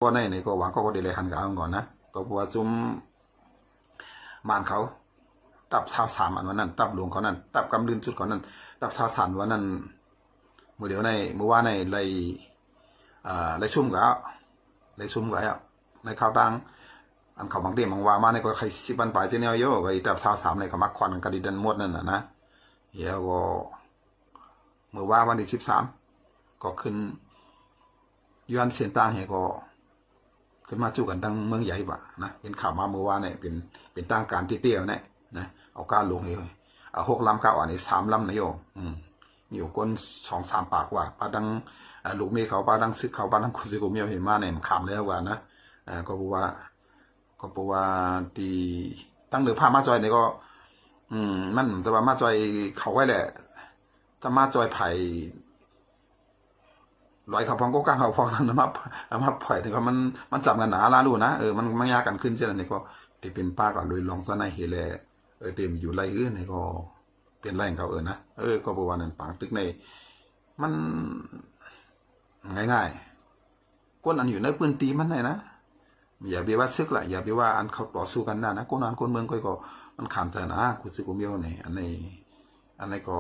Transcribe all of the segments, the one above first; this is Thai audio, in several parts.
ก็ในก็หวังก็ได้เลยหันกับก่อนนะก็เพราะว่าจุ้มมานเขาตับชาวสามอันวันนั้นตับหลวงเขานั้นตับกำลืนจุดเขานั้นตับชาวสามวันนั้นเมื่อเดี๋ยวในเมื่อวานในเลยซุ่มกับเลยซุ่มกับในข่าวดังอันเขาบางเดียบางว่ามาในก็ใครสิบันปลายเจเนียโย่ก็ตับชาวสามในเขามักควันกันดิดันหมดนั่นนะเดี๋ยวก็เมื่อว่าวันที่13ก็ขึ้นย้อนเสียนต่างเหก็ขึ้นมาจู้กันตั้งเมืองใหญ่ป่ะนะเห็นข่าวมาเมื่อวานเนี่ยเป็นตั้งการเตี้ยๆเนี่ยนะเอาการลงเลยเอา6 ลำ 9 อันนี้3 ลำนะโยอยู่คน2-3 ปากว่าปาดังลูกเมียเขาปาดังซึกเขาปาดังคนซึกเมียเห็นมาเนี่ยมันขำเลยว่านะก็บอกว่าที่ตั้งเดือผ้ามาจอยเนี่ยก็มันจะว่ามาจอยเขาไว้แหละถ้ามาจอยไผ่ลอยเขาพองก็กลางเขาพองนะมาปล่อยแต่ก็มันจับกันหนาลาลูนะมันยากกันขึ้นเช่นนี้ก็ที่เป็นป้าก็โดยลองซะในเฮเลเตรียมอยู่ไรนี่ก็เป็นไรของเขานะก็บอกว่านั่นปางตึกในมันง่ายๆก้นอันอยู่ในพื้นที่มันไหนนะอย่าไปว่าซึกละอย่าไปว่าอันเขาต่อสู้กันนะก้นอันก้นเมืองก็มันขามใจนะคุณซึกกุเมียวนี่อันนี้ก็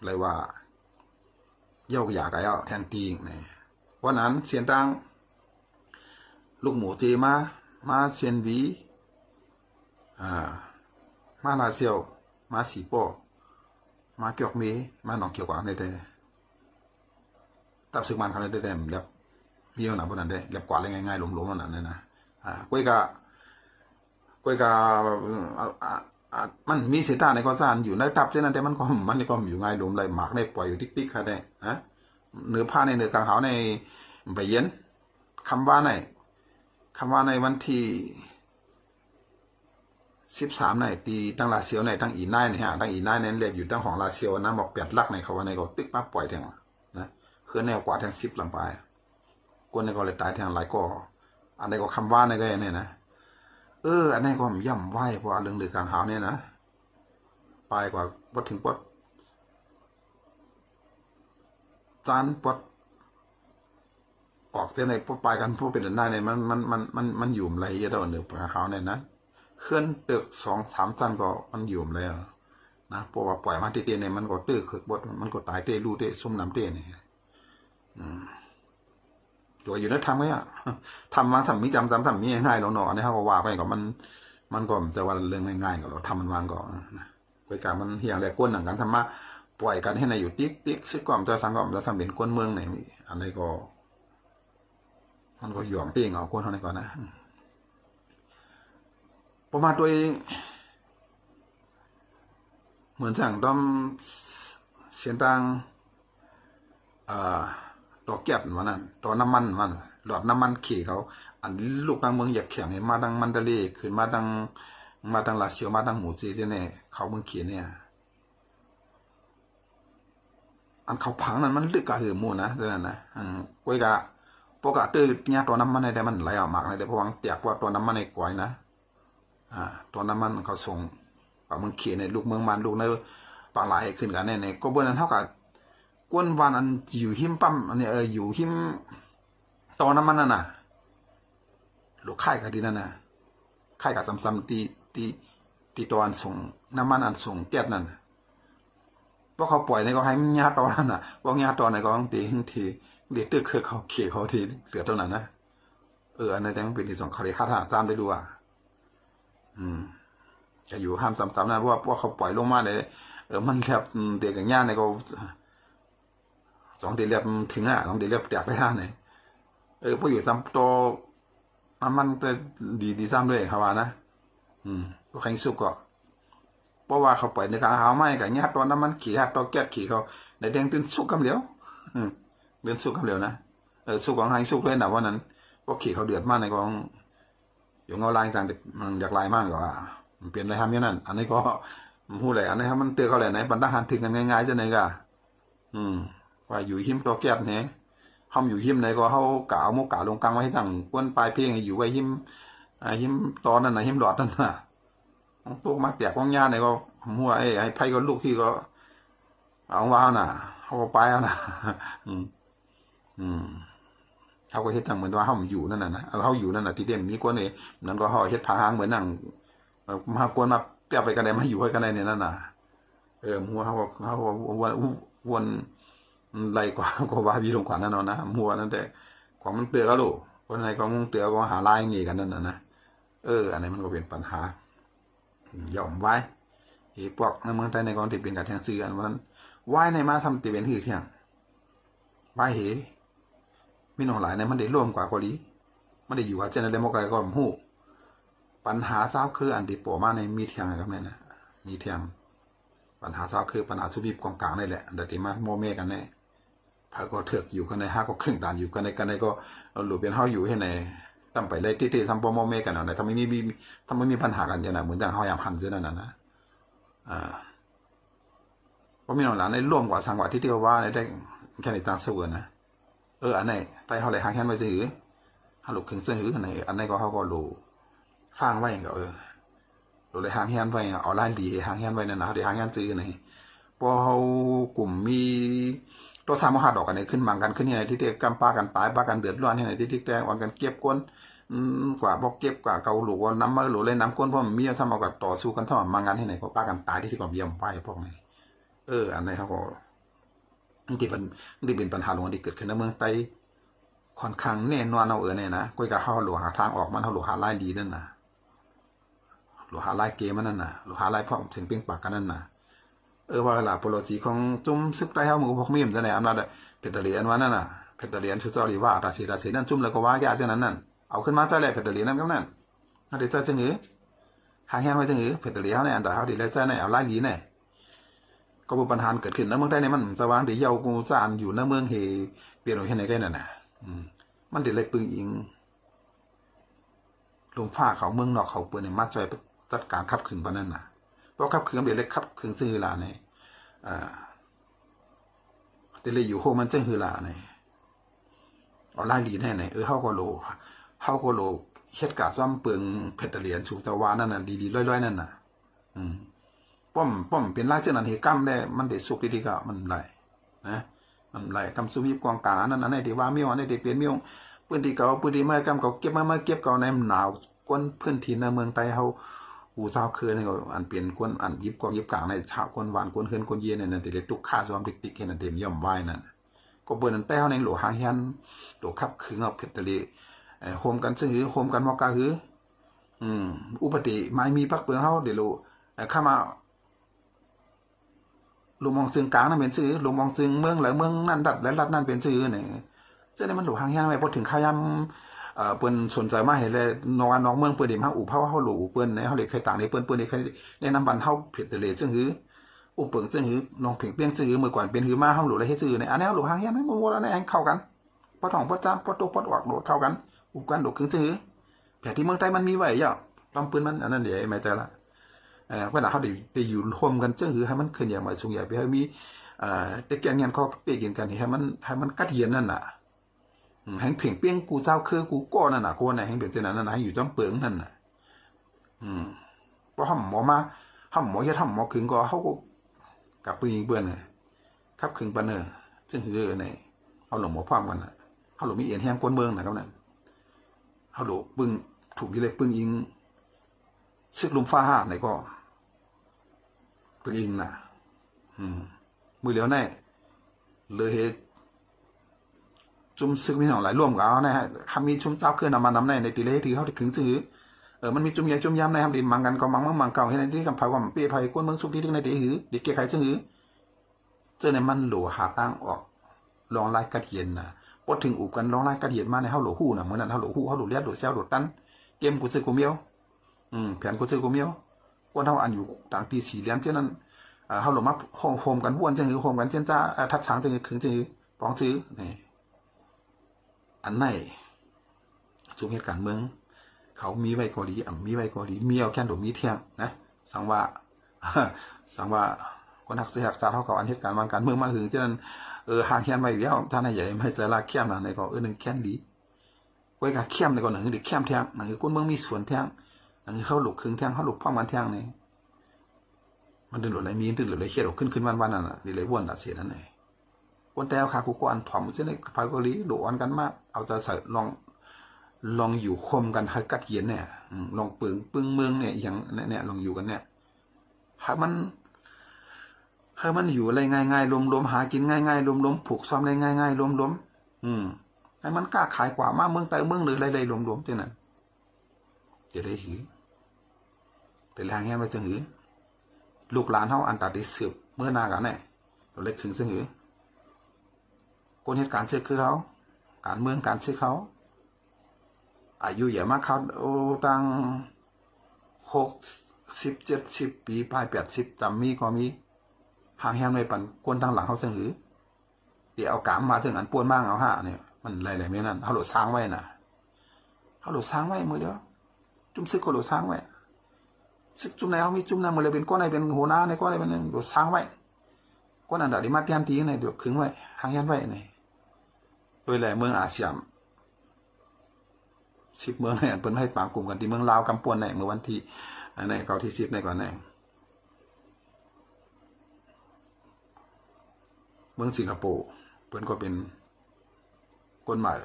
เลยว่าโยกอยากไอ้แทนตีงเนี่ยวันนั้นเสียนตังลูกหมูเจมาเซียนวีมาลาเซียวมาสีโป้มาเกียวมีมาหนองเกียวกว่าในเดตับสึกมันเขาในเดมเล็บเดียวนะพวกนั้นเดเล็บกว่าเลยง่ายๆหลงๆนั่นนะกุ้ยกะมันมีเสตาในก้อนซานอยู่ในตับเช่นนั้นแต่มันก็อยู่ง่ายหลงเลยหมากในปล่อยอยู่ติ๊กๆค่ะได้เนื้อผ้าในเนื้อกลางหาวในใบเย็นคำว่าในวันที่13ในตีตั้งลาเซียวในตั้งอีน่ายเนี่ยตั้งอีน่ายเนี่ยเรียบอยู่ตั้งของลาเซียวนะบอก8 ลักในเขาว่าในก็ตึกปั๊บปล่อยแทงนะคือแนวกว่าแทง10 หลังไปกวนในก็เลยตายแทงหลายก็อันใดก็คำว่าในก็เนี่ยนะอันนี้ก็ย่ำไหวเพราะเรื่องเดือกลางหาวเนี่ยนะไปกว่าพอถึงปดจานปดออกเจในพอไปกันพวกเป็นหน้าเนี่ยมันอยู่อะไรเยอะตัวเดือกลางหาวเนี่ยนะเคลื่อนตึก2-3 จันก็มันอยู่แล้วนะเพราะว่าปล่อยมาเตี้ยเนี่ยมันก็ตื้อคือบดมันก็ตายเตี้ยรูเตี้ยซุ่มน้ำเตี้ยเนี่ยตัวอยู่นั่นทำไงทำมาสัมมีจำสัมมีง่ายๆแล้วเนาะอันนี้เขาก็ว่าไปก็มันก็จะว่าเรื่องง่ายๆกับเราทำมันวางก่อนนะกวยการมันเฮียงแหลกก้นหนังกันทำมาปล่อยกันให้ในอยู่ติ๊กซึกก่อมจะสังก่อมจะสัมเป็นก้นเมืองไหนอันนี้ก็มันก็หย่อมเตี้ยงเอาก้นเท่านั้นก่อนนะประมาณตัวเองเหมือนสั่งต้อมเสียนตังต่อแก๊สวันนั้นต่อน้ำมันมันหลอดน้ำมันขี่เขาอันลูกดังเมืองอยากแข่งให้มาดังมันดาลีขึ้นมาดังลาเซียวมาดังหมูจีเนี่ยเขาเมืองขี่เนี่ยอันเขาพังนั้นมันลึกกะหือมูนะเท่านั้นนะก้อยกะปกติเนี่ยตัวน้ำมันในได้มันไหลออกมากในได้เพราะว่าเตียกว่าตัวน้ำมันในก่อยนะตัวน้ำมันเขาส่งกับเมืองขี่ในลูกเมืองมันลูกในปลาไหลขึ้นกันเนี่ยก็เบอร์นั้นเท่ากับกวนวานอันอยู่หิมปั๊มอันนี้อยู่หิมตอนน้ำมันนั่นน่ะลูกค่ายกันดีนั่นน่ะค่ายกับซ้ำตีตอนส่งน้ำมันอันส่งแก๊สนั่นเพราะเขาปล่อยในก็ให้มันยาตอนนั่นน่ะว่ายาตอนในก็ต้องตีทีเดี๋ยวตึกคือเขาเขี่ยเขาทีเหลือเท่านั้นนะอันนี้ต้องเป็นที่2เขาได้ค่าทางตามได้ดูจะอยู่ห้ามซ้ำๆนะเพราะว่าเขาปล่อยลงมาเลยมันแคบเด็กอย่างย่าในก็2 เดือนเรียบถึง2 เดือนเรียบแตกได้เนี่ยพออยู่ซ้ำโตมันจะดีซ้ำด้วยครับว่านะก็แข่งสุกก็เพราะว่าเขาปล่อยในกลางหาวไม่กับญาติตอนนั้นมันขี่ญาติตอแก๊สขี่เขาในแดงตื่นสุกกำเหลียวเดือนสุกกำเหลียวนะสุกของไฮสุกเลยนะวันนั้นพวกขี่เขาเดือดมากในกองอยู่เงาลายต่างมันอยากลายมากกว่ามันเปลี่ยนอะไรทำอย่างนั้นอันนี้ก็พูดอะไรอันนี้ครับมันเตือนเขาแหละไหนบรรดาหันถึงกันง่ายๆจะไหนกะว่าอยู่หิมตอแก๊สเนี่ยเขาอยู่หิมไหนก็เขากะเอามุกกะลงกลางไว้ให้สั่งกวนปลายเพียงอยู่ไว้หิมตอนนั้นนะหิมหลอดนั่นน่ะพวกมักแตกว่างญาไหนก็หัวไอ้ไพ่ก็ลูกที่ก็เอาว่าน่ะเขาก็ไปนะ เขาก็เฮ็ดจังเหมือนว่าเขาอยู่นั่นน่ะนะเขาอยู่นั่นน่ะที่เด่มมีกวนนี่นั่นก็เขาเฮ็ดผาหางเหมือนนั่งมากวนมาเปียบไปกันได้มาอยู่ให้กันได้เนี่ยนั่นน่ะมัวเขาวนไรกว่าก็ว่าวีลงขวัญนั่นนะมัวนั่นแต่ของมันเตือก็รู้คนไหนของมึงเตือก็หาลายนี่กันนั่นน่ะนะอันนี้มันก็เป็นปัญหายอมไว้พวกในเมืองไทยในกองที่เป็นการแทงซื้ออันนั้นไว้ในมาทำตีเป็นหือเที่ยงไว้มีน้องหลายในมันได้ร่วมกว่าเกาหลีมันได้อยู่กับเจนได้มากกว่าก็หูปัญหาเศร้าคืออันที่โผล่มาในมีเที่ยงครับเนี่ยนะมีเที่ยงปัญหาเศร้าคือปัญหาสุบีบกองกลางนี่แหละเดี๋ยวที่มาโมเมกันเนี่ยพาก็เถือกอยู่กันในห้าก็ครึ่งด่านอยู่กันในก็หลุดเป็นห้าอยู่ให้ในตั้งไปเลยที่ทำโมเมกันนะถ้าไม่มีปัญหากันจะนะเหมือนอย่างห้ายามหันเช่นนั้นนะเพราะมีน้องหลานในร่วมกว่าสังวะที่ว่าได้แค่ในต่างส่วนนะอันไหนไปเขาเลยหางแค้นไว้ซื้อฮัลโหลครึ่งซื้ออันไหนก็เขาก็รู้ฟังไว้ก็รู้เลยหางแค้นไว้ออนไลน์ดีหางแค้นไว้นั่นนะเดี๋ยวหางแค้นซื้อไหนพอเขากลุ่มมีตัวสามมหาดอกกันไหนขึ้นมังกันขึ้นยังไงที่เด็กกำปากันตายปากันเดือดร้อนยังไงที่แดงอ่อนกันเก็บก้นกว่าบอกเก็บกว่าเกาหลูว่าน้ำมาหลูเลยน้ำก้นเพราะมันมีทำเอากับต่อสู้กันถ้ามันมังกันที่ไหนก็ปากันตายที่ก่อนเยี่ยมไปพวกนี้อันไหนเขาก็ที่เป็นปัญหาหลวงที่เกิดขึ้นในเมืองไทยค่อนข้างแน่นอนเอาเนี่ยนะก้อยกับเขาหลวงหาทางออกมันเขาหลวงหาไล่ดีนั่นนะหลวงหาไล่เกมมันนั่นนะหลวงหาไล่พ่อเสียงเปล่งปากกันนั่นนะว่าเวลาโปรโลจีของจุ่มซึกได้เขามือพวกมีมจะไหนอำนาจเพชรเหรียญวันนั่นน่ะเพชรเหรียญชุดจอรีว่าราศีนั่นจุ่มแล้วก็ว่าแก่เช่นนั้นเอาขึ้นมาใจแหละเพชรเหรียญนั่นก็นั่นเดี๋ยวจะงือหางแห้งไว้จะงือเพชรเหรียญเขาเนี่ยอันแต่เขาดีแล้วใจเนี่ยเอาไล่ดีเนี่ยก็เป็นปัญหาเกิดขึ้นแล้วเมืองไทยเนี่ยมันจะวางเดี๋ยวเยากูจานอยู่ในเมืองเฮเปลี่ยนอะไรกันน่ะมันเดี๋ยวเลยปืนยิงลงฟ้าเขาเมืองนอกเขาปืนเนี่ยมาจ่อยจัดการขับขืนปะนั่นน่ะเพราะขับขืนเดี๋ยวเลยขับขืนซื้อลาเนี่ยเดี๋ยวเลยอยู่โฮมันจึงฮือลาเนี่ยเอาไล่ลีแน่เนี่ยเขาก็โลเหตุการณ์ซ่อมเปลืองเพชรเหรียญสูงตะวันนั่นน่ะดีๆร้อยๆนั่นน่ะป้อมเป็นไล่เจ้านันเหตุกรรมได้มันเด็ดสุกดีๆก็มันไหลนะมันไหลกำสุวิบกองกานั่นอันไหนที่ว่ามีอันไหนที่เปลี่ยนมีปืนที่เก่าปืนที่เมื่อกำเก่าเก็บมาเก็บเก่าในหนาวก้นพื้นที่ในเมืองไทยเขาอู่เศร้าคืนนี่ก็อันเปลี่ยนก้นอันยิบกองยิบกลางในชาวก้นหวานก้นเฮือนก้นเย็นเนี่ยแต่เด็กตุกข้าซ้อมติ๊กๆเห็นเต็มย่อมไหวนั่นก็เปิดนั่นแต่เขาในหลวงหางยันหลวงขับขืนเอาเพชรเลยโฮมกันซื้อโฮมกันมอกาหืออุปติไม่มีพักเปลืองเขาเดี๋ยวรู้ข้ามาลุงมองซึ่งกลางนั่นเป็นชื่อลุงมองซึ่งเมืองหรือเมืองนั่นดัดและรัดนั่นเป็นชื่อเนี่ยเจ้าเนี่ยมันหลวงหางยันไปพอถึงขายำเปิ้นสนใจมาเห็นเลยนองเมืองเปิ้นเดี๋ยวมาอู่เพราะว่าเขาหลูเปิ้นในเขาเด็กใครต่างในเปิ้นในใครในน้ำบันเขาผิดเลยซึ่งหืออุปเปิงซึ่งหือน้องเพียงเปี้ยงซึ่งหือเมื่อก่อนเป็นหือมาเขาหลูอะไรให้ซื่อเนี่ยอันนี้เขาหลูหางยันไม่มัวแล้วในแองเข้ากันพอท่องพอจ้าพอโตพอออกหลูเข้ากันอุปกันหลูคือซึ่งหือแต่ที่เมืองไทยมันมีไว้ย่อลำปืนมันอันนั้นเดี๋ยวไม่ใจละเวลาเขาได้อยู่รวมกันจึงคือให้มันขึ้นอย่างมาสูงใหญ่ไปให้มีเด็กแก่งานเขาเปลี่ยนกันให้มันกัดเย็นนั่นน่ะแห่งเพ่งเปี้ยงกูเจ้าคือกูก้อนั่นน่ะกูไหนแห่งเป็นเช่นนั้นน่ะอยู่จอมเปิงนั่นน่ะเพราะห้ำหมอมาห้ำหมอจะทำหมอขึงก็เขาก็กับปืนยิงเบื่อเนี่ยขับขึงปันซึ่งคือในเอาหลงหมอพร้อมกันน่ะเขาหลงมีเอียนแห้งก้นเมืองนะครับนั่นเขาหลงปึ้งถูกยิงเลยปึ้งยิงซึกลุมฟ้าห้าไหนก็ปืนยิงน่ะมือเหลียวแน่เลยเหตุจุ่มซึกมีหน่อหลายร่วมกับเอานะฮะคำมีชุ่มเจ้าคือนำมานำในตีเลที่เขาถึงซื้อมันมีจุ่มใหญ่จุ่มย้ำในคำดินมังกันก็มังเก่าให้ในที่คำพายว่าเปี้ยพายก้นเมืองสุกที่ถึงในตีหือดิเกี่ยไข่ซึ่งหือเจอในมันหลัวหาตั้งออกลองไล่กัดเย็นนะพอถึงอู่กันลองไล่กัดเย็นมาในเขาหลัวหู้นะเหมือนนั้นเขาหลัวหู้เขาหลัวเลี้ยหลัวเซลหลัวตั้นเกมกูซื้อกูเมียวแผนกูซื้อกูเมียวคนเท่าอันอยู่ต่างตีสีเลี้ยงเช่นนั้นเขาหลัวมาโฮมกันบ้วนจึงหือโฮมกันเช่นจ้าทับช้างจึงหือขึงจึงหือปองซื้อนี่อันไหนจุ่มเหตุการณ์เมืองเขามีไว้เกาหลีมีไว้เกาหลีมีเอาแค่หลมีเที่ยงนะสังว่าคนหักเสียหักซาเขาอันเหตุการณ์วันการเมืองมาถึงฉะนั้นห่างเฮียนมาอยู่แล้วท่านใหญ่ไม่ใจละเข้มนะในก็หนึ่งแค่นดีไว้กับเข้มในก็หนึ่งเด็กเข้มเที่ยงหนึ่งคนเมืองมีส่วนเที่ยงหนึ่งเขาหลุกครึ่งเที่ยงเขาหลุกพ่อมันเที่ยงนี่มันดึงหลุดอะไรมีดึงหลุดอะไรเขี้ยวขึ้นวันนั่นน่ะดีเลยว่นละเสียนั่นเอง คนแต่ขากูก็อันถ่อมเช่นในพายเกาหลีโดอันกันมากเอาจะใส่ลองอยู่คมกันให้กัดเย็นเนี่ยลองปึงเมืองเนี่ยอย่างเนี่ยลองอยู่กันเนี่ยให้มันอยู่อะไรง่ายๆรวมๆหากินง่ายๆรวมๆผูกซ้อมอะไรง่ายๆรวมๆให้มันกล้าขายกว่ามาเมืองใต้เมืองหรืออะไรๆรวมๆที่นั่นจะได้หือแต่แรงเงี้ยมันจะหือลูกหลานเขาอันตัดดิสืบเมื่อนากันเนี่ยเราเล็กถึงซึ่งหือคนเหตุการณ์เชื่อคือเขาการเมืองการเชื่อเขาอายุใหญ่มากเขาตั้ง60-70 ปีปลาย80จำมีก็มีหางแฮมในปั่นกวนทางหลังเขาซึ่งหือเดี๋ยวเอากามมาซึ่งอันปวนมากเอาฮะเนี่ยมันอะไรๆไม่นั่นเขาหลุดสร้างไว้น่ะเขาหลุดสร้างไว้มือเดียวจุ่มซึกก็หลุดสร้างไว้ซึกจุ่มไหนเขามีจุ่มนั้นมือเลยเป็นก้อนไหนเป็นหัวหน้าในก้อนไหนเป็นหลุดสร้างไว้ก้อนอันดับที่มาเตรียมทีในเดี๋ยวขึงไว้หางแฮมไว้เนี่ยโดยแหล่เมืองอาเซียน10 เมืองเนี่ยเปิดให้ปางกลุ่มกันที่เมืองลาวกำปวนเนี่ยเมื่อวันที่ในเก่าที่10ในก่อนเนี่ยเมืองสิงคโปร์เปิดก็เป็นกวนใหม่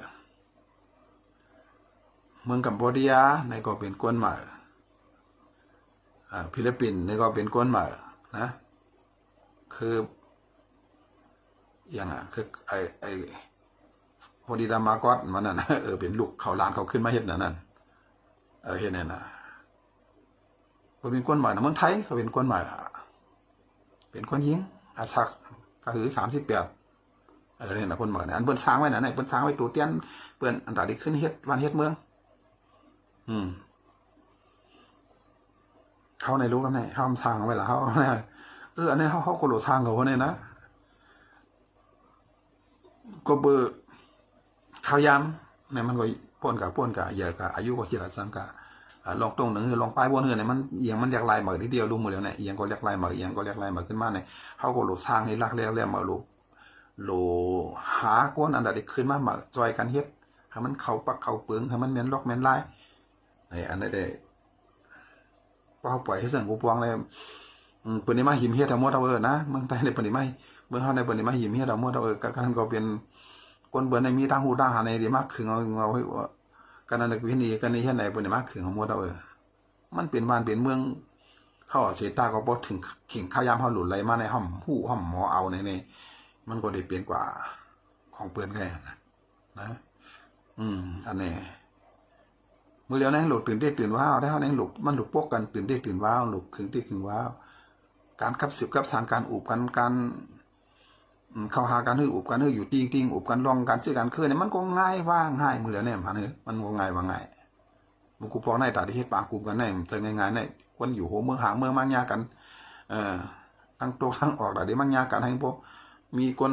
เมืองกัมพูชาในก็เป็นกวนใหม่ฟิลิปปินส์ในก็เป็นกวนใหม่นะคืออย่างคือไอพอดีดามากอดมันน่ะเป็นลูกเขาหลานเขาขึ้นมาเฮ็ดนั่นเฮ็ดนั่นน่ะเขาเป็นก้นใหม่นะเมืองไทยเขาเป็นก้นใหม่เป็นคนยิงอาชักก็คือ38เนี่ยนะก้นใหม่นะอันเปิ้นสร้างไว้น่ะเนี่ยเปิ้นสร้างไว้ตัวเตี้ยนเปิ้นอันตาได้ขึ้นเฮ็ดวันเฮ็ดเมืองเขาในรู้กันไหนเขาสร้างไว้ล่ะเขาอันนี้เขาก็โหลสร้างเขาเนี่ยนะก็เบอร์ข้าวยำเนี่ยมันก็ป้นกับเยอะกับอายุก็เยอะสังกะลองตรงหนึ่งลองปลายบนเนี่ยมันเอียงมันเรียกลายเหมือนที่เดียวรู้หมดแล้วเนี่ยเอียงก็เรียกลายเหมือนเอียงก็เรียกลายเหมือนขึ้นมาเนี่ยเขาก็โหลสร้างให้รักเรียกมาโหลหาก้นอันใดขึ้นมามาจอยกันเฮ็ดให้มันเข่าปักเข่าเปลืองให้มันแม่นล็อกแม่นลายอันนี้ได้พอปล่อยให้สั่งกูปวงเลยเปิดในมาหิมเฮ็ดทั้งหมดเอานะเมืองไทยในเปิดในมาเมืองเขาในเปิดในมาหิมเฮ็ดทั้งหมดเอากันก็เป็นคนเปิดในมีทางหูทางหาในดีมากคือเอาให้กันนั่นวิธีกันในเฮ็ดไหนเปิดในมากคือของหมดเอามันเป็นบ้านเป็นเมืองเขาเสียตาก็บ่ถึงขิงข้าวยามเขาหลุดไหลมาในห้องหู้ห้องหมอเอาในมันก็ได้เปลี่ยนกว่าของเปิดแค่นะอันนี้มือเดียวนั่งหลุดตื่นได้ตื่นว้าวได้เขานั่งหลุดมันหลุดพวกกันตื่นได้ตื่นว้าวหลุดขึงได้ขึงว้าวการขับสืบขับสารการอุบกันการเข้าหากันอุบกันอยู่ติงอุบกันลองกันชื่อกันคือเนี่ยมันก็ง่ายว่าง่ายมือเดียวเนี่ยมันก็ง่ายว่าง่ายมึงกูพอในตาที่เฮ็ดปากกูกันเนี่ยจะง่ายๆเนี่ยคนอยู่หัวเมืองหางเมืองมังยากันทั้งตัวทั้งออกแต่ที่มังยากันให้พวกมีคน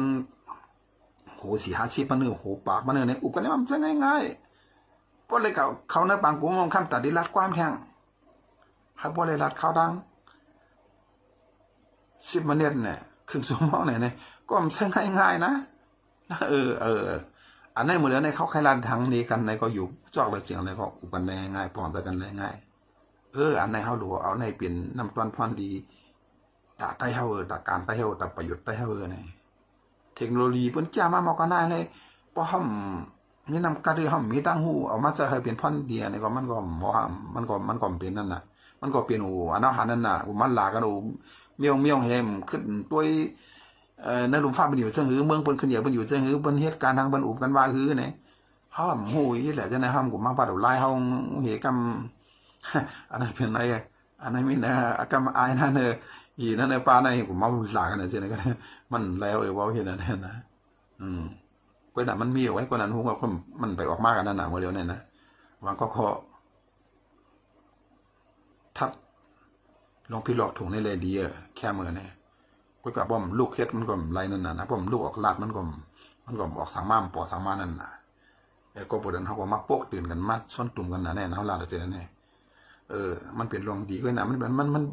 โห4-50มันโหปากมันเนี่ยอุบกันเนี่ยมันจะง่ายๆพวกเลยเขาในปางกูมองข้ามตัดที่รัดความแทงให้พวกเลยรัดเขาดัง10 นาทีเนี่ยครึ่งชั่วโมงเนี่ยก็มันใช้ง่ายๆนะอันนี้หมดแล้วในเขาใครรันทางนี้กันในก็อยู่จอกเลยเสียงอะไรก็อุกันได้ง่ายปลอมแต่กันได้ง่ายอันในเขาหลวเอาในเปลี่ยนน้ำตาลพรดีตาใต้เขาตาการใต้เขาตาประโยชน์ใต้เขาเนี่ยเทคโนโลยีเพิ่นจ้ามาหมอกกันได้เลยเพราะห้องมีนำการที่ห้องมีตั้งหูเอามาจะให้เป็นพรดีในก็มันก็หมอมันก็เป็นนั่นน่ะมันก็เป็นอันอาหารนั่นน่ะมันหลากันเมียวแฮมขึ้นตัวในหลุมฟ้าเป็นอยู่เชิงหือเมืองเปิ้นขึ้นเหยียบเป็นอยู่เชิงหือเปิ้นเหตุการณ์ทางเปิ้นอุบกันว่าหือเนี่ยห้ามหูยแหละจะในห้ามกูมาปาดไล่เฮาเหตุกรรมอันนั้นเป็นอะไรอันนั้นมีนะกรรมอายนั่นอีนั่นในป่าในกูมาหลากันน่ะสิก็มันแล้วเว้าเฮ็ดนั่นนะก็น่ะมันมีเอาไว้กว่านั้นฮู้ว่ามันไปออกมากันนั่นน่ะมื้อเดียวเนี่ยนะว่าก็ขอทับลองพี่หลอกถุงในเลยดีแค่มื้อเนี่ยก็กับบ่มลูกเฮ็ดมันก็ไหลนั่นน่ะนะบ่มลูกออกลาดมันก็ออกสังมามปอสังมานั่นน่ะก็บ่ดันเฮาก็มาโปกตื่นกันมาซ่อนตุ่มกันน่ะแน่เฮาลาดจังนั้นแน่มันเป็นลองดีกว่าน่ะมัน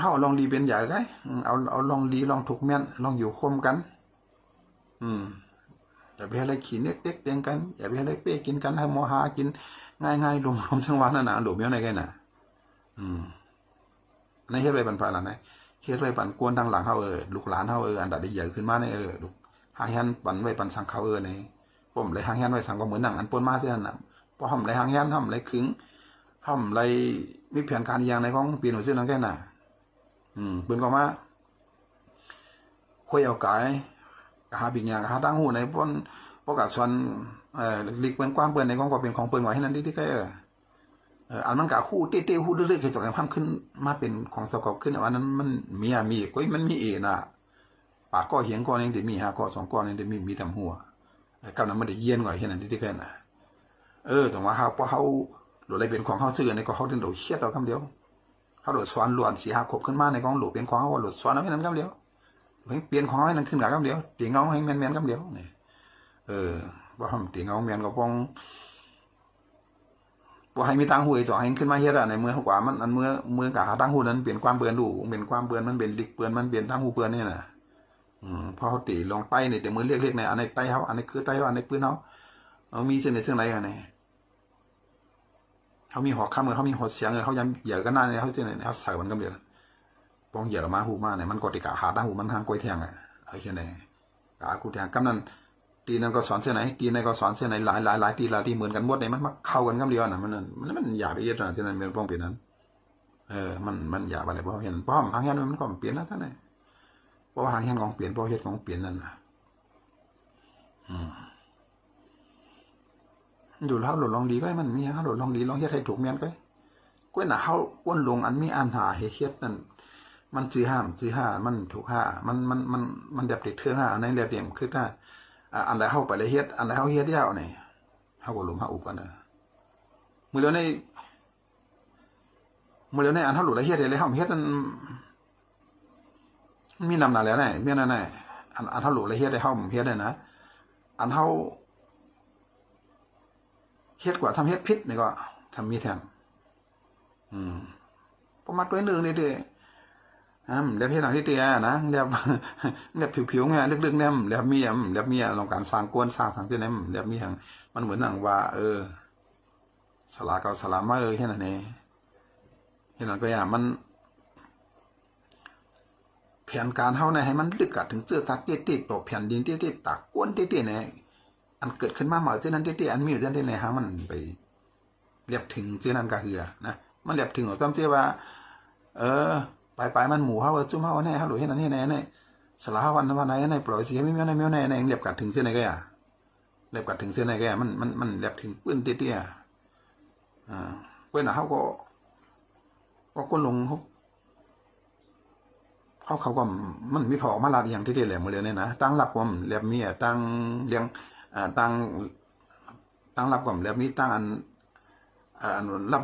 เฮาลองดีเป็นใหญ่ไงเอาลองดีลองถูกแม่นลองอยู่คมกันอย่าไปอะไรขี้เน็กเต็กเตียงกันอย่าไปอะไรเป้กินกันให้หมอหากินง่ายๆรวมๆสังวันนั่นน่ะหลบเมียวในกันน่ะในเฮ็ดอะไรบรรพาล่ะนะเฮ็ ฮ็ดไว้ปันกวนทางหลังเฮาลูกหลานเฮาอันใดได้ใหญ่ขึ้นมาในลูกหางยันปันไว้ปันสังเขาในผมเลยหางยันไว้สังก็เหมือนหนังอันปนมาเสียนั่นน่ะพอห่มเลยหางยันห่มเลยขึงห่มเลยมีแผนการอย่างในของปีนหัวเส้นนั่นแค่น่ะเปิ้นก็มาคุยเอากายหาบิญญาหาตั้งหูในปนพวกกะส่วนลิกเปิ้นกว้างเปิ้นในของก็เป็นของเปิ้นไว้ให้นั่นดิแค่อันมันกะคู่เต้ๆคู่เรื่อยๆให้ตัวพังขึ้นมาเป็นของสกอบขึ้นอันนั้นมันมีก้อยมันมีน่ะปากก็เหียงก้อนนึงได้มี5ก้อน2ก้อนนึงได้มีตำหัวกับนั้นมันได้เยียนก่อยให้นั่นดิแค่น่ะแต่ว่าเฮาพอเฮาหลุดอะไรเป็นของเฮาซื้อในก็เฮาถึงโดดเครียดเอาคำเดียวเฮาโดดสวนล้วน4 5ขบขึ้นมาในของหลุดเป็นของเฮาหลุดสวนเอาให้นั้นคำเดียวเปลี่ยนของให้นั้นขึ้นกับคำเดียวตีเงาให้แม่นๆคำเดียวนี่บ่ทำตีเงาแม่นก็ป้องบ่ให้มีตังหูจ่อให้ขึ้นมาเฮ็ดในเมื่อกว่ามันอันเมื่อกะหาตังหูนั้นเปลี่ยนความเบื่อดูเป็นความเบื่อมันเป็นดิกเบื่อมันเปลี่ยนตังหูเบื่อนี่น่ะพอเฮาตีลองไปนี่แต่มือเรียกในอันไหนไตเฮาอันไหนคือไตเฮาอันไหนปืนเฮามีเส้นในเส้นไหนกันนี่เขามีหอกคำเขามีหอกเสียงเขายังเหยื่อกันหน้าเนี่ยเขาเส้นไหนเขาใส่มันก็เดียวปองเหยื่อมาหูมาเนี่ยมันกติกาหาตั้งหูมันทางกล้วยแทงเช่นไหนกากูแทงกำนั้นตีนั้นก็สอนเส้นไหนตีนั้นก็สอนเส้นไหนหลายตีเหมือนกันหมดเนี่ยมันเข้ากันก็เดียวนะมันหยาบไปเยอะนะเส้นนั้นมันป้องเปลี่ยนนั้นมันหยาบอะไรเพราะเห็นป้อมหางยันมันก็เปลี่ยนแล้วท่านไหนเพราะหางยันของเปลี่ยนเพราะเฮ็ดของเปลี่ยนนั่นนะอยู่แล้วหลุดลองดีก็ให้มันมีฮะหลุดลองดีลองเฮ็ดให้ถูกเมียนก็ก้วยหน้าเฮาก้นลงอันมีอันหาเฮ็ดนั่นมันซื้อห้ามันถูกห้ามันแบบติดเทื่อห้าอันนั้นแบบเดียมคือถ้าอันใดเฮาไปเลยเฮ็ดอันใดเฮาเฮ็ดยาวนี่เฮาบ่หลุมเฮาอุบกันมื้อแล้วในอันเฮาหลุดละเฮ็ดเลยเฮาเฮ็ดมันมีนำหน้าแล้วแน่มีนั่นแน่อันเฮาหลุดละเฮ็ดได้เฮาเฮ็ดได้นะอันเฮาเฮ็ดกว่าทำเฮ็ดพิษนี่ก็ทำมีแทนประมาณตัวนึงนี่เด้เดี๋ยวเฮ็ดหนังที่เตี้ยนะเดี๋ยวผิวๆไงลึกๆเนี่ยเดี๋ยวมีลองการสร้างกวนสร้างที่นั้นเดี๋ยวมีอย่างมันเหมือนหนังว่าสลาเก่าสลามาแค่นั้นเองเฮ็ดหนังก็อย่างมันแผนการเฮาเนี่ยให้มันลึกถึงเสื้อซักติดๆตกแผ่นดินติดๆตากกวนติดๆเนี่ยอันเกิดขึ้นมาหมาเจ้านั้นติดๆอันมีอยู่เจ้าที่ไหนหามันไปเรียบถึงเจ้านั้นก็คือนะมันเรียบถึงจำเจ้าว่าไปมันหมู่เฮาจุ่มเฮาแน่เฮาหลุยเฮ็ดนั่นเฮ็ดแน่ในสลาวันไหนในปล่อยสิมีแม่ในเรียบกัดถึงเส้นไหนก็เรียบกัดถึงเส้นไหนก็มันเรียบถึงปื้นเตี้ยก้วยหน้าเฮาก็ก้นลงเขาก็มันมีพอมาลาดอย่างที่แหลมมื้อเดียวนี่นะตั้งรับความเรียบมีตั้งเลี้ยงตั้งรับความเรียบมีตั้งอันรับ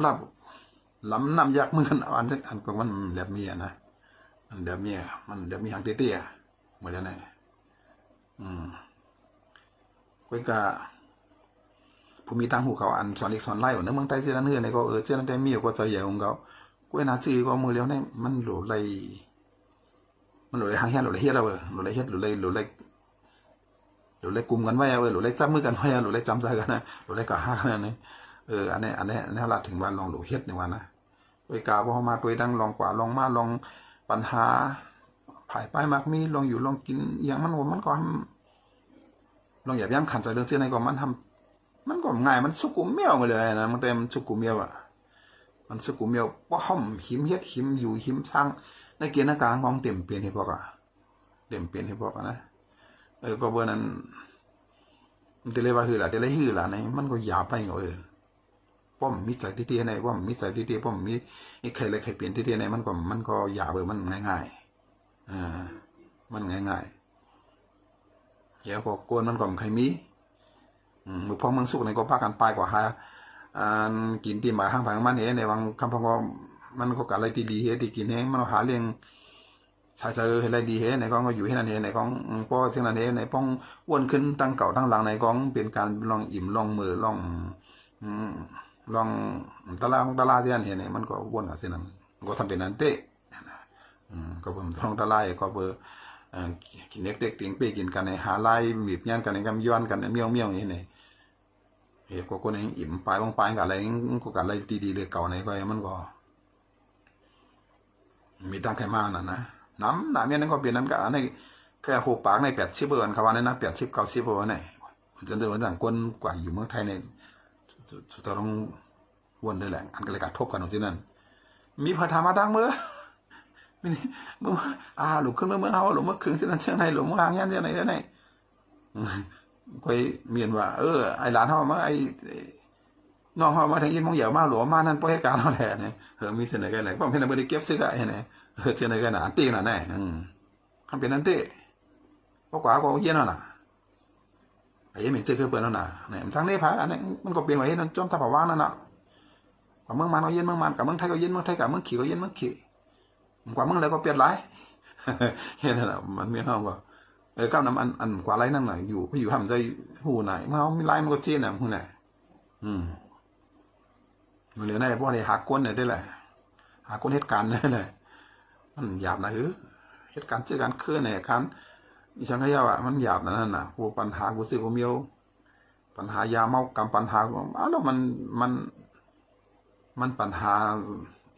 ล้ำน้ำยักมือกันอันก็มันเรียบมีนะมันเรียบมีหางเตี้ยเหมือนกันนะก้อยกะผู้มีตังหูเขาอันสอนเล็กสอนไล่ในเมืองไทยเจ้านั้นในก็เจ้านั้นได้มีก็ใจใหญ่ของเขาก้อยนาซีก็มือเลี้ยวในมันหลุดเลยหางเฮียหลุดเลยเฮียเราหลุดเลยเฮียหลุดเลยกลุ่มกันไว้หลุดเลยจับมือกันไว้หลุดเลยจำใจกันนะหลุดเลยก่อห้ากันนะอันนี้เราถึงวันลองหลุดเฮียในวันนะโดยกาพอมาโดยดังลองกว่าลองมาลองปัญหาผ่ายไปมากมีลองอยู่ลองกินอย่างมันก็ลองหยับยั้งขันใจเรื่องเสื้อในก็มันก็ง่ายมันสุกุมเมี่ยวมาเลยนะมันเต็มสุกุมเมี่ยวมันสุกุมเมี่ยวว่าห้อมหิมเฮ็ดหิมอยู่หิมสร้างในเกียรติการของเต็มเปลี่ยนให้พวกเต็มเปลี่ยนให้พวกนะก็เบอร์นั้นเดลิว่าคือล่ะเดลิคือล่ะในมันก็หยาบไปป้อมมิสัยที่ในป้อมมิสัยที่ป้อมมีใครเลยใครเปลี่ยนที่ในมันก็หยาบมันง่ายมันง่ายเดี๋ยวก็โกนมันก็ใครมีมือพอเมืองสุกในก็พากันไปกว่ากินตีหมาห้างผังมันในบางคำพองก็มันก็กัดอะไรดีๆที่กินมันหาเลี้ยงใส่อะไรดีในกองก็อยู่ให้นั่นในกองป้อเช่นนั้นในป้องอ้วนขึ้นตั้งเก่าตั้งหลังในกองเป็นการลองอิ่มลองมือลองตลาเช่นนั้นมันก็อ้วนกับเช่นนั้นก็ทำเป็นนั้นเตะก็ผมต้องตลาก็เบอร์กินเด็กๆติ่งไปกินกันในหาไล่บีบยันกันในกำย้อนกันในเมี่ยวอย่างนี้ก็คนนี้อิ่มไปบ้างไปกับอะไรก็กับอะไรดีๆเลยเก่าในก็มันก็มีตั้งใครมากนะ น้ำหนาเมียนั่นก็เปลี่ยนนั้นก็ในแค่หูปากใน80เปอร์เซ็นต์คำว่าในนะ80 90เปอร์เซ็นต์จนถึงวันต่างคนกว่าอยู่เมืองไทยเนี่ยจะต้องวนเลยแหละอันก็เลยกระทบกันตรงที่นั่นมีพระธรรมดังเมื่อมื่อหลุดขึ้นเมื่อเฮาหลุดเมื่อคืนเส้นนั้นเชียงในหลุดเมื่อหางยันเชียงในเท่าไหร่ก็เมียนว่าไอ้หลานเฮามาไอ้น้องเฮามาทางอินมองเหยียบมาหลวมานั่นเพราะเหตุการณ์เฮาแหละเนี่ยมีเส้นไหนกันไหนเพราะเห็นบ่ได้เก็บซื้อกันเนี่ยเส้นไหนกันน่ะอันตีน่ะแน่ทำเป็นอันตีเพราะกว่าก็เย็นน่ะไอ้ยังไม่เจอคือเปิดแล้วน่ะเนี่ยทางนี้พระอันนี้มันก็เปลี่ยนไว้นั่นจอมทัพว่างนั่นน่ะกับเมืองมันก็เย็นเมืองมันกับเมืองไทยก็เย็นเมืองไทยกับเมืองขี่ก็เย็นเมืองขี่กว่าเมืองอะไรก็เปลี่ยนหลายเห็นน่ะมันมีเฮาว่าก้าวน้ำอันกว่าไรนั่นน่ะอยู่ไปอยู่ทำใจหูไหนเมื่อเฮามีไรมันก็เจี๊ยน่ะหูไหนมันเหลือในพวกนี้หาก้นเนี่ยได้แหละหาก้นเหตุการณ์ได้เลยมันหยาบนะเหตุการณ์เจอการเคลื่อนเนี่ยการอีช่างขยะอ่ะมันหยาบนั่นน่ะกูปัญหากูซื้อกูเมียวปัญหายาเมากำปัญหาแล้วมันปัญหา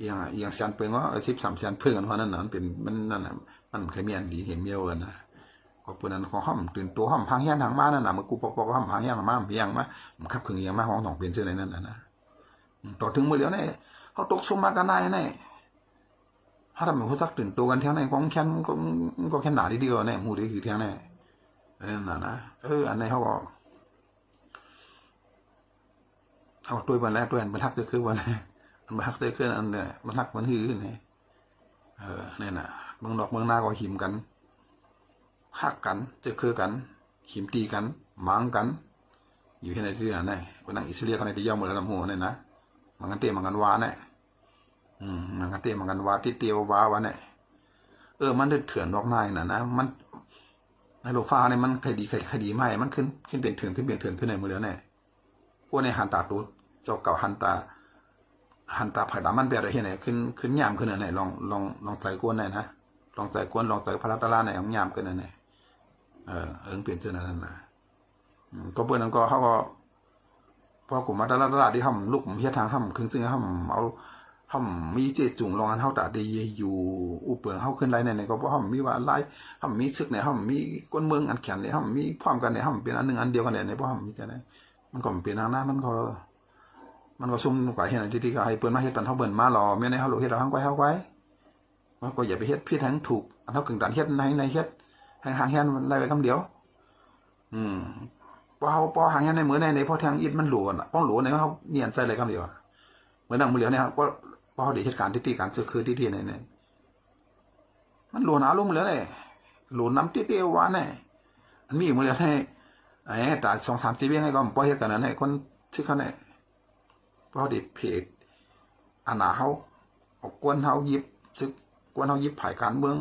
อย่างเสียนเปิงว่า13เสียนเพิ่งกันเพราะนั่นน่ะมันเป็นมันนั่นน่ะมันเคยมีอันดีเห็นเมียวกันนะก็ปืนนั้นของห้องตื่นตัวห้องพังแย่นทางมานั่นน่ะมันกูปอกห้องพังแย่นมาเพียงมามันขับขึงอย่างมาห้อง2เป็นเช่นไรนั่นน่ะนะต่อถึงมื้อเดียวนี่เขาตกซุ่มมากันได้นี่ถ้าทำเป็นผู้ซักตื่นตัวกันเที่ยงไหนก็แค่หนาทีเดียวเนี่ยหูดีคือเที่ยงไหนนั่นนะอันไหนเขาก็เอาตัววันแรกตัวอันมันทักจะคือวันแรกมันทักจะคืออันเนี่ยมันทักมันหื้อเนี่ยเนี่ยนะเมืองนอกเมืองนาก็หิมกันหักกันจะคือกันหิมตีกันมังกันอยู่ที่ไหนที่ไหนวันนั้นอิสราเอลเขาในที่ย่อมหมดแล้วลำหัวเนี่ยนะมันกันเตะมันกันวาเนี่ยมันกันเตะมันกันวาที่เตียววาวันเนี่ยมันเถื่อนนอกนายนะมันในโลฟ้าเนี่ยมันคดีไม่มันขึ้นเป็นเถื่อนขึ้นในมือแล้วเนี่ยพวกในหันตาตูเจ้าเก่าหันตาไผ่ดำมันเปลี่ยนอะไรเนี่ยขึ้นยามขึ้นอะไรลองใจกวนหน่อยนะลองใจกวนลองใจพระรัตนราเนี่ยยามขึ้นอะไรเปลี่ยนเสื้อนั่นนะก็เพื่อนนั้นก็เขาก็พอกลุ่มมาตลาดที่ห้ามลูกผมเฮียทางห้ามคึงซึ่งห้ามเอาห้ามมีเจจุงลองอันเท่าตาดีอยู่อุปเปลืองเข้าขึ้นไรเนี่ยก็เพราะห้ามมีว่าไรห้ามมีซึกเนี่ยห้ามมีก้นเมืองอันแข็งเนี่ยห้ามมีพร้อมกันเนี่ยห้ามเป็นอันหนึ่งอันเดียวกันเนี่ยเพราะห้ามมีแต่ไหนมันก็เป็นทางหน้ามันก็ซุ่มกว่าเห็นอะไรที่ก็ให้เปิ้นมาเฮ็ดตอนเฮาเบิ่นมารอแม่ในเฮาลูกเฮ็ดเราทั้งไว้เฮาไว้มันก็อย่าไปเฮ็ดผิดทั้งถูกอันเฮากึ่งดันเฮ็ดในเฮ็ดห่างๆเฮ็ดไล่ไว้คำเดียวพอห่างเฮ็ดในมือในพอแทงอิดมันหลวนป้องหลวนในเฮาเนียนใส่เลยคำเดียวเหมือนนั่งมือเหลียวเนี่ยครับพอเฮาได้เหตุการณ์ที่การคือที่ในมันหลวนอารมณ์เหลือเลยหลวนน้ำเตี้ยๆหวานเนี่ยอันมีมือเหลียวให้แต่2-3 ชีวิตให้ก็บ่เฮ็ดกันนั่นให้คนชื่อเขาเนี่ยพอได้เพจอันหนาเฮากวนเฮายิบซึกกวนเฮายิบผ่ายการเมือง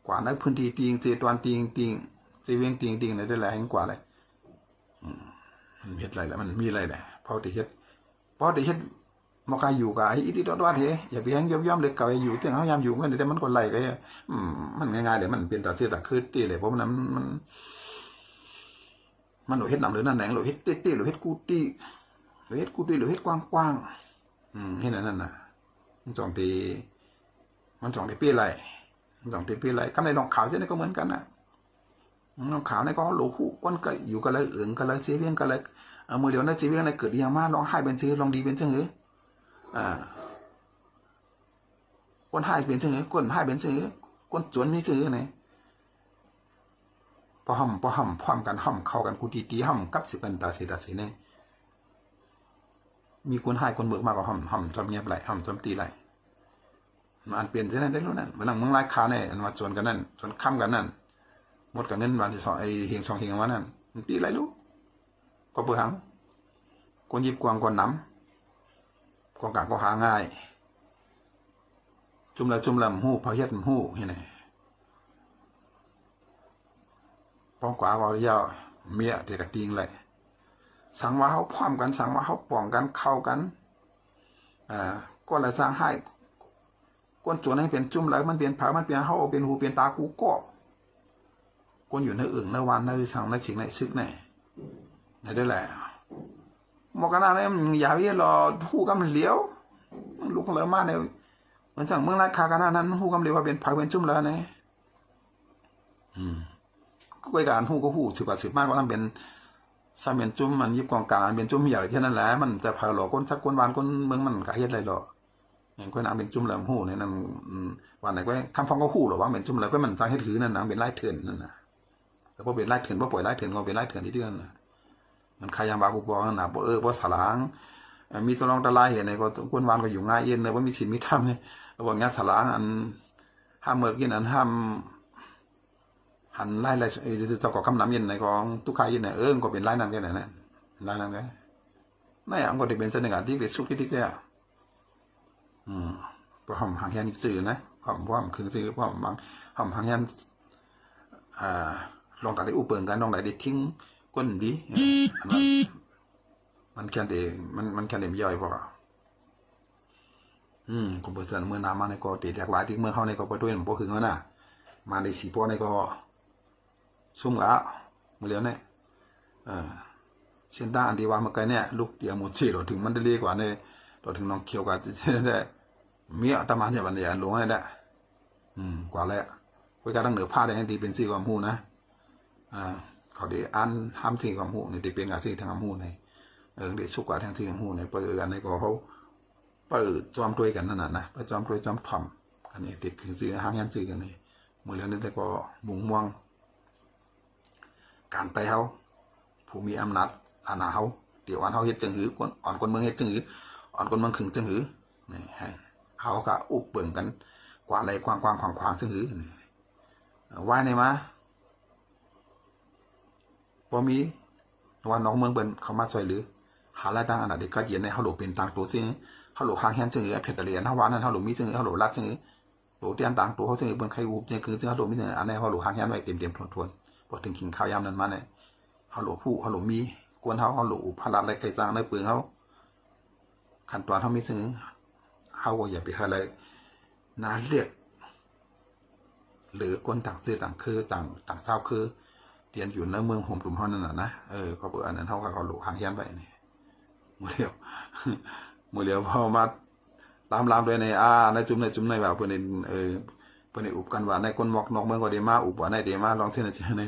กว่าในพื้นที่ติงเจตวนติงเจเวียงติงในได้หลายแห่งกว่าเลยมันเฮ็ดอะไรแล้วมันมีอะไรแหละพอได้เฮ็ดมอกายอยู่กับไอ้ที่ตอดเฮอย่าไปแฮงย่อมเลยเก่าอยู่แต่เฮายามอยู่มันได้มันก็ไล่ก็มันง่ายๆเดี๋ยวมันเป็นตาเสียตาคือตีเลยเพราะมันโหลเฮ็ดนำหรือนั่นแหงโหลเฮ็ดตี้โหลเฮ็ดกูตี้โหลเฮ็ดกว้างเฮ็ดนั่นน่ะมันจ่องตีเปี้ยไรกำในรองขาวเส้นนี่ก็เหมือนกันน่ะรองขาวนี่ก็โหลคู่ก้นก็อยู่กันเลยกันเลยเสียเวียงกันเลยมือเดียวนะเสียเวียงในเกิดดีมากลองให้เป็นชื่อลองดีเป็นชื่อก้นให้เป็นชื่อก้นให้เป็นชื่อก้นจวนมีชื่อไหนพอห้ำพร้อมกันห้ำเข้ากันกูตีห้ำกับสิเป็นตาสีเนี่ยมีคนให้คนเบิกมากกว่าห้ำจอมเงียบไหลห้ำจอมตีไหลมันเปลี่ยนเช่นนั้นได้รู้นั่นมันนั่งเมืองไร้คาเนี่ยมาจนกันนั่นจนค่ำกันนั่นหมดกันเงินวันที่2ไอเฮง2เฮงวันนั่นมันตีไรรู้ก็เบื่อหังคนยิบกวางคนน้ำกวางกางก็หาง่ายจุ่มละหู้พอเฮ็ดหู้เห็นไหมป้องกว่าก็ยาวเมียเด็กกระติงเลยสั่งว่าเขาพร้อมกันสั่งว่าเขาป้องกันเข้ากันก็เลยสร้างให้ก้นจวนให้เป็นจุ่มแล้วมันเปลี่ยนผามันเปลี่ยนเขาเป็นหูเปลี่ยนตากูก็ก้นอยู่ในในวันในสั่งในฉิงในซึกในได้แหละหมอกนาเนี่ยมันอย่าไปรอหูกำเลี้ยวลูกเหลือมาเนี่ยเหมือนสั่งเมืองราคากันนั้นหูกำเลี้ยวว่าเป็นผาเป็นจุ่มแล้วเนี่ย ก็ไปการหู้ก็หู้สืบสืบมากก็ทำเป็นสามเป็นจุ่มมันยิบกองกลางเป็นจุ่มใหญ่แค่นั้นแหละมันจะพาหลอกคนสักคนวานคนเมืองมันกะเฮ็ดอะไรหรอกอย่างคนน้ำเป็นจุ่มแล้วหู้เนี่ยนั่นวันไหนก็คำฟังก็หู้หรอว่าเป็นจุ่มแล้วก็มันจังให้ถือนั่นนะเป็นไล่เถื่อนนั่นนะแต่พอเป็นไล่เถื่อนพอปล่อยไล่เถื่อนก็เป็นไล่เถื่อนที่เดือนนะมันใครยังบาบุกบอกนะพอสลางมีตัวรองตะไลเห็นในก็คนวานก็อยู่ง่ายเย็นเลยว่ามีศีลมีธรรมเนี่ยบอกงี้สลางอันห้ามเมื่อกี้นั้นห้ามหันไล่ไล่จะก่อคำน้ำเย็นในกองตุกายเย็นเนี่ยก็เป็นไล่นั่นแค่ไหนนะไล่นั่นแค่ไม่อ่ะก็จะเป็นเส้นหนึ่งที่เด็ดสุดที่แค่เพราะผมหางยันสื่อนะผมคือสื่อเพราะผมหางยันลองตัดได้อุปเปิงกันลองตัดได้ทิ้งก้นดีมันแค่เดมันแค่เดมย่อยพอผมเปิดเส้นเมื่อน้ำมาในก็ตีแตกหลายที่เมื่อเข้าในก็ไปด้วยผมพอคือเขาน่ะมาในสีพอในก็ซุ่มละมาเลี้ยวเนี่ยเส้นด้านที่ว่าเมื่อกี้เนี่ยลูกเดียวหมดชีเราถึงมันได้เรียกว่าเนี่ยเราถึงน้องเขียวกันเช่นได้มีอัตมาเนี่ยวันเดียวลงได้แหละกว่าแล้วคุยกันตั้งเหนือผ้าได้ให้ดีเป็นสี่ความหูนะเขาได้อ่านห้ามสี่ความหูเนี่ยได้เป็นกับสี่ทางความหูในได้สุกกว่าทางสี่ความหูในเปิดกันในก็เขาเปิดจอมด้วยกันนั่นนะเปิดจอมด้วยจอมถ่อมอันนี้เด็กคือสี่ห้างยันสี่กันนี่เมื่อเรื่องนี้ได้ก็มุ่งม่วงการไต่เขาผู้มีอำนาจอาณาเขาเดี๋ยวอ่อนเขาเฮ็ดจังหืออ่อนคนเมืองเฮ็ดจังหืออ่อนคนเมืองขึงจังหือนี่เขาก็อุบเบิ่งกันกว่าอะไรกว้างขวางจังหือว่ายในมาพอมีวันน้องเมืองเบิ่นเขามาช่วยหรือหารายได้อันนั้นเด็กก็เย็นในเขาหลบเป็นต่างตัวซึ่งเขาหลบหางแฮนจังหือเพชรเหรียญเขาวันนั้นเขาหลบมีจังหือเขาหลบรัดจังหือหลบเตียนต่างตัวเขาจังหือเบิ่งใครอุบจังคือจังเขาหลบมีจังอันนี้เขาหลบหางแฮนไว้เต็มทวนพอถึงขิงข้าวยามนั้นมาเนี่ยเขาหลบผู้เขาหลบมีกวนเขาหลบพลัดอะไรใครสร้างในปืนเขาขั้นตอนเขามีซึ่งเขาก็อย่าไปอะไรน่าเรียกหรือคนต่างซื่อต่างคือต่างเศร้าคือเรียนอยู่ในเมืองโฮมกลุ่มเขานั่นนะก็เปิดอันนั้นเขาก็หลบหางแฮนไปนี่มือเดียวพอมาลามด้วยในในจุ่มในแบบเพื่อนเพื่อนอุบกันว่าในคนมอกนอกเมืองก็ดีมาอุบว่าในเดียมาลองเช่นใน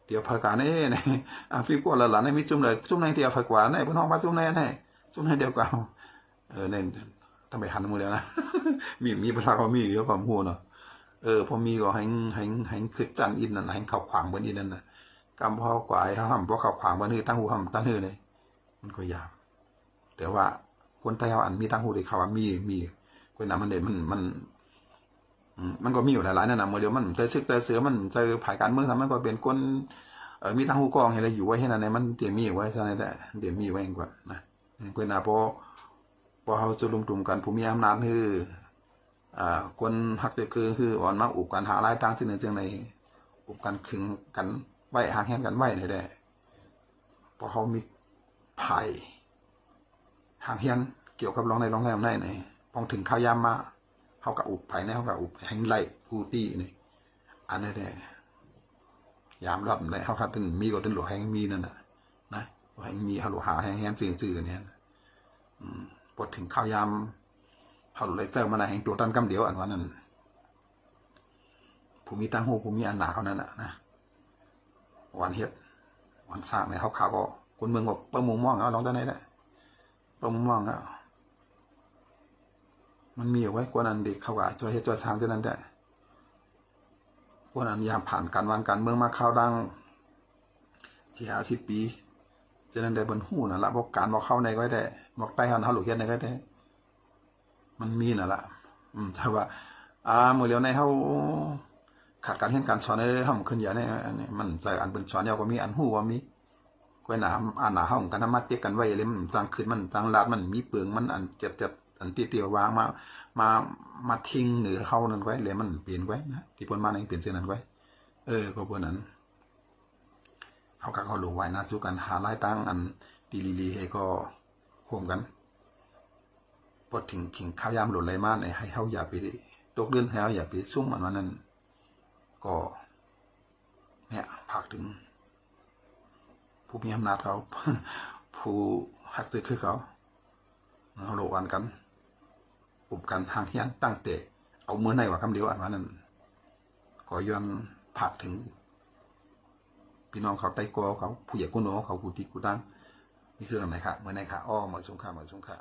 เดี๋ยวพักการนี่ฟิล์มกว่าหลานในมีจุ่มเลยจุ่มในเดียวพักกว่าในเพื่อนห้องมาจุ่มในเดียวกันในทำไมหันมือแล้วนะมีพลังเขามีเยอะความหัวเนาะพอมีก็ให้ขึ้นจันอินนั่นให้ขับขวางบนอินนั่นนะกำพ่อกวายเขาห้ามเพราะขับขวางบนนี่ตั้งหูห้ามตั้งหูเลยมันก็ยากแต่ว่าคนไทยเขาอันมีตั้งหูเลยเขาว่ามีคนนั้นมันเด่นมันก็มีอยู่หลายๆนั่นนะเมื่อเดียวมันเจอซึกเจอเสือมันเจอผายการเมืองทำมันก็เป็นคนมีตั้งหูกองอะไรอยู่ไว้ให้นั่นในมันเตรียมมีไว้ซะนั่นแหละเตรียมมีไว้เองกว่านะคนน่ะพอเขาจะรุมตุ่มกันผู้มีอำนาจคือคนหักจะคืออ่อนมากอุบกันหารายต่างสิ่งหนึ่งในอุบกันขึงกันไว้หางแหนกันไว้เลยได้พอเขามีไผ่หางแหนเกี่ยวกับร้องในร้องแรมได้ไหนพอถึงข้าวยามมาเขากับอุบไผ่เนี่ยเขากับอุบแห่งไล่กูตีนี่อันนี้ได้ยามรอบเลยเขาคัดถึงมีก็ถึงหลวงแห่งมีนั่นนะแห่งมีเขาหลวงหาแห่งสื่อเนี่ยพอถึงข้าวยามเขาเลยเจอมาในแห่งตัวตันกำเดียวอันวันนั้นผู้มีตั้งหูผู้มีอันหนาเขานั่นนะวันเฮ็ดวันสร้างในเขาก็คนเมืองบอกเปิ้ลมุงม่วงเอาลองตอนไหนได้เปิ้ลมุงม่วงอ่ะมันมีอยู่ไว้กว่านั้นเด็กเขาว่าช่วยเฮ็ดช่วยสร้างเท่านั้นได้กว่านั้นยามผ่านการวันการเมืองมาเข้าดัง40 ปีจะนั้นได้บนหูนั่นละบอกการบอกเข้าในก็ได้บอกใต้หันเขาหลุดเฮ็ดในก็ได้มันมีน่ะละแต่ว่าเมื่อเร็วในเขาขาดการเห็นการสอนเขาขึ้นอย่างนี้มันใจอันเป็นสอนยาวก็มีอันหูก็มีก้อยหนาอันหนาเขากันทำมัดเตี้ยกันไว้เลยมันจางขึ้นมันจางลาดมันมีเปลืองมันอันเจ็ดอันเตี้ยวางมาทิ้งเหนือเขานั่นไว้เลยมันเปลี่ยนไว้นะที่พ้นมาในเปลี่ยนเส้นนั้นไว้ก็เพราะนั้นเขาก็เขาหลงไว้นะสู้กันหาไล่ตั้งอันดีลีให้ก็โฮมกันพอถึงขิงข้าวยามหล่นไรมาในให้เขาอย่าไปตกเลื่อนให้เขาอย่าไปซุ่มอันนั้นก็เนี่ยพักถึงผู้มีอำนาจเขาผู้หักซื้อคือเขาหลงวันกันอุบกันห่างเฮียนตั้งเตะเอาเมื่อไหร่ว่าคำเดียวอันนั้นก็ย้อน ผากถึงพี่น้องเขาใต้กอเขาผู้ใหญ่กุนโอเขากูตีกูตั้งมีเรื่องไหนค่ะเมื่อไหนค่ะอ้อมาสงค่า